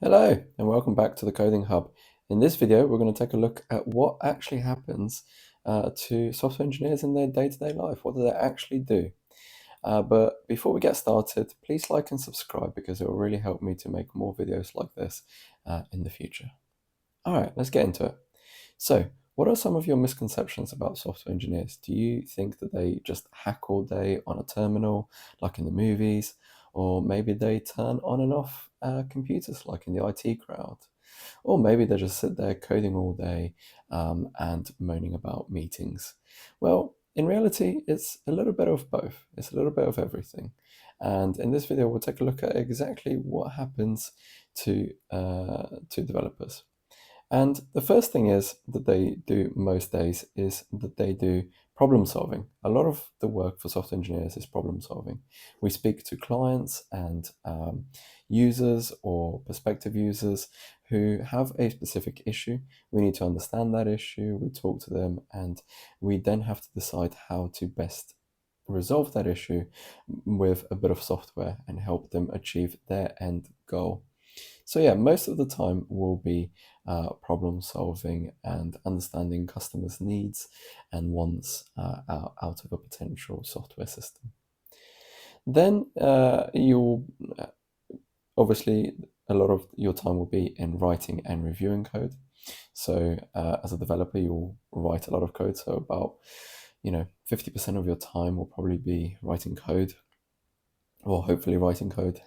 Hello, and welcome back to the Coding Hub. In this video, we're going to take a look at what actually happens to software engineers in their day-to-day life. What do they actually do? But before we get started, please like and subscribe because it will really help me to make more videos like this in the future. All right, let's get into it. So, what are some of your misconceptions about software engineers? Do you think that they just hack all day on a terminal, like in the movies, or maybe they turn on and off computers, like in the IT crowd? Or maybe they just sit there coding all day and moaning about meetings. Well, in reality, it's a little bit of both. It's a little bit of everything. And in this video, we'll take a look at exactly what happens to developers. And the first thing is that they do most days is that they do problem solving. A lot of the work for software engineers is problem solving. We speak to clients and users or prospective users who have a specific issue. We need to understand that issue, we talk to them, and we then have to decide how to best resolve that issue with a bit of software and help them achieve their end goal. So yeah, most of the time will be problem solving and understanding customers' needs and wants out of a potential software system. Then you'll obviously a lot of your time will be in writing and reviewing code. So as a developer, you'll write a lot of code. So about 50% of your time will probably be writing code, or hopefully writing code.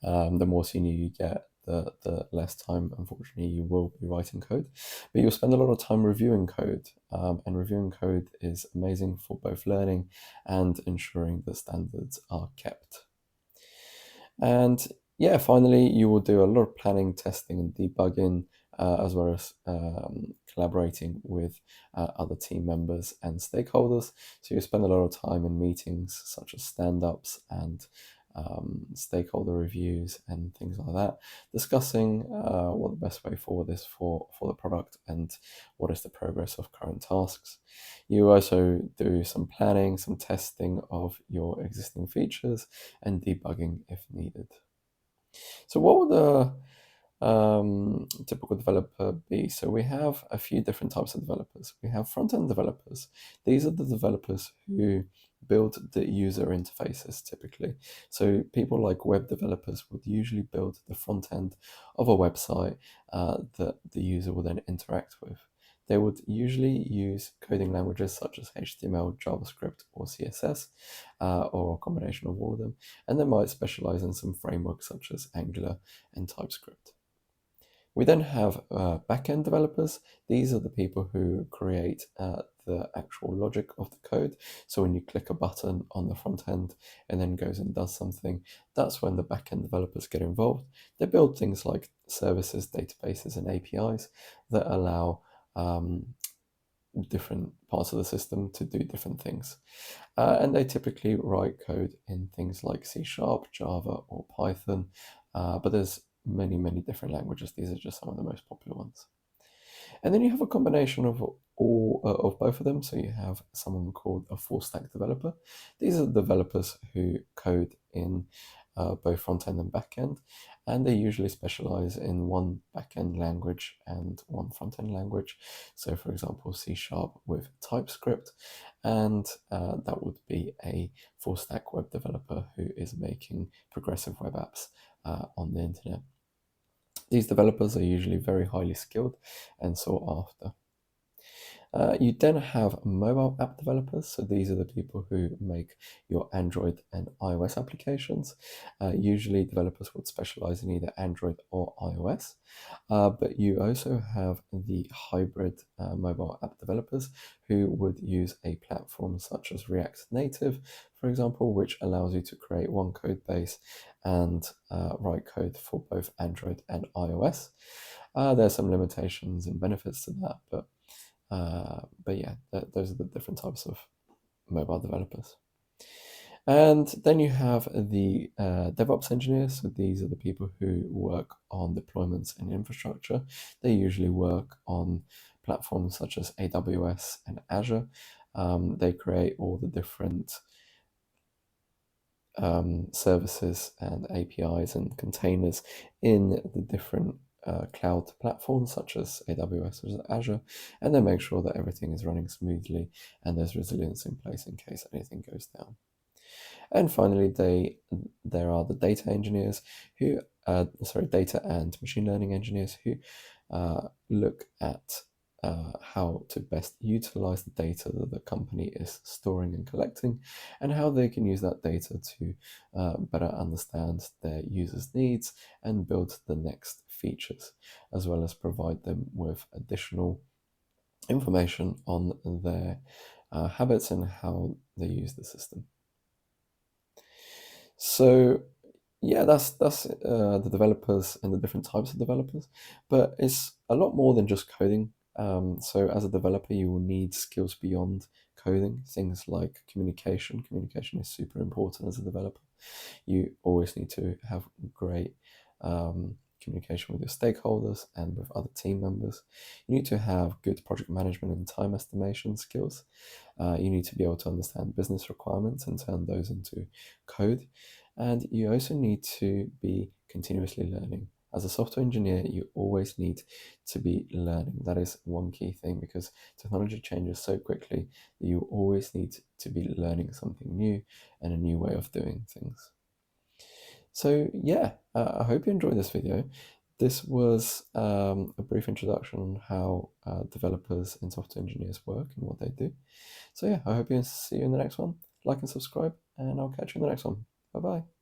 The more senior you get, the less time, unfortunately, you will be writing code. But you'll spend a lot of time reviewing code, and reviewing code is amazing for both learning and ensuring the standards are kept. And yeah, finally, you will do a lot of planning, testing, and debugging, as well as collaborating with other team members and stakeholders. So you spend a lot of time in meetings such as stand-ups and stakeholder reviews and things like that, discussing what the best way forward is for the product and what is the progress of current tasks. You also do some planning, some testing of your existing features and debugging if needed. So what would a typical developer be? So we have a few different types of developers. We have front-end developers. These are the developers who build the user interfaces typically. So people like web developers would usually build the front end of a website that the user will then interact with. They would usually use coding languages such as HTML, JavaScript, or CSS, or a combination of all of them, and they might specialize in some frameworks such as Angular and TypeScript. We then have backend developers. These are the people who create the actual logic of the code. So when you click a button on the front end and then goes and does something, that's when the backend developers get involved. They build things like services, databases, and APIs that allow different parts of the system to do different things. And they typically write code in things like C#, Java, or Python, but there's many different languages. These are just some of the most popular ones. And then you have a combination of all of both of them. So you have someone called a full stack developer. These are developers who code in both front end and back end, and they usually specialize in one back end language and one front end language. So, for example, C# with TypeScript, and that would be a full stack web developer who is making progressive web apps on the internet. These developers are usually very highly skilled and sought after. You then have mobile app developers. So these are the people who make your Android and iOS applications. Usually developers would specialize in either Android or iOS. But you also have the hybrid mobile app developers who would use a platform such as React Native, for example, which allows you to create one code base and write code for both Android and iOS. There are some limitations and benefits to that, but yeah, those are the different types of mobile developers. And then you have the DevOps engineers. So these are the people who work on deployments and infrastructure. They usually work on platforms such as AWS and Azure. They create all the different services and APIs and containers in the different cloud platforms such as AWS or Azure, and then make sure that everything is running smoothly and there's resilience in place in case anything goes down. And finally, there are the data engineers who, data and machine learning engineers who look at how to best utilize the data that the company is storing and collecting, and how they can use that data to better understand their users' needs and build the next features, as well as provide them with additional information on their habits and how they use the system. So yeah, that's the developers and the different types of developers, but it's a lot more than just coding. So as a developer, you will need skills beyond coding, things like communication. Communication is super important as a developer. You always need to have great communication with your stakeholders and with other team members. You need to have good project management and time estimation skills. You need to be able to understand business requirements and turn those into code. And you also need to be continuously learning. As a software engineer, you always need to be learning. That is one key thing, because technology changes so quickly that you always need to be learning something new and a new way of doing things. So yeah, I hope you enjoyed this video. This was a brief introduction on how developers and software engineers work and what they do. So yeah, I hope you see you in the next one. Like and subscribe, and I'll catch you in the next one. Bye bye.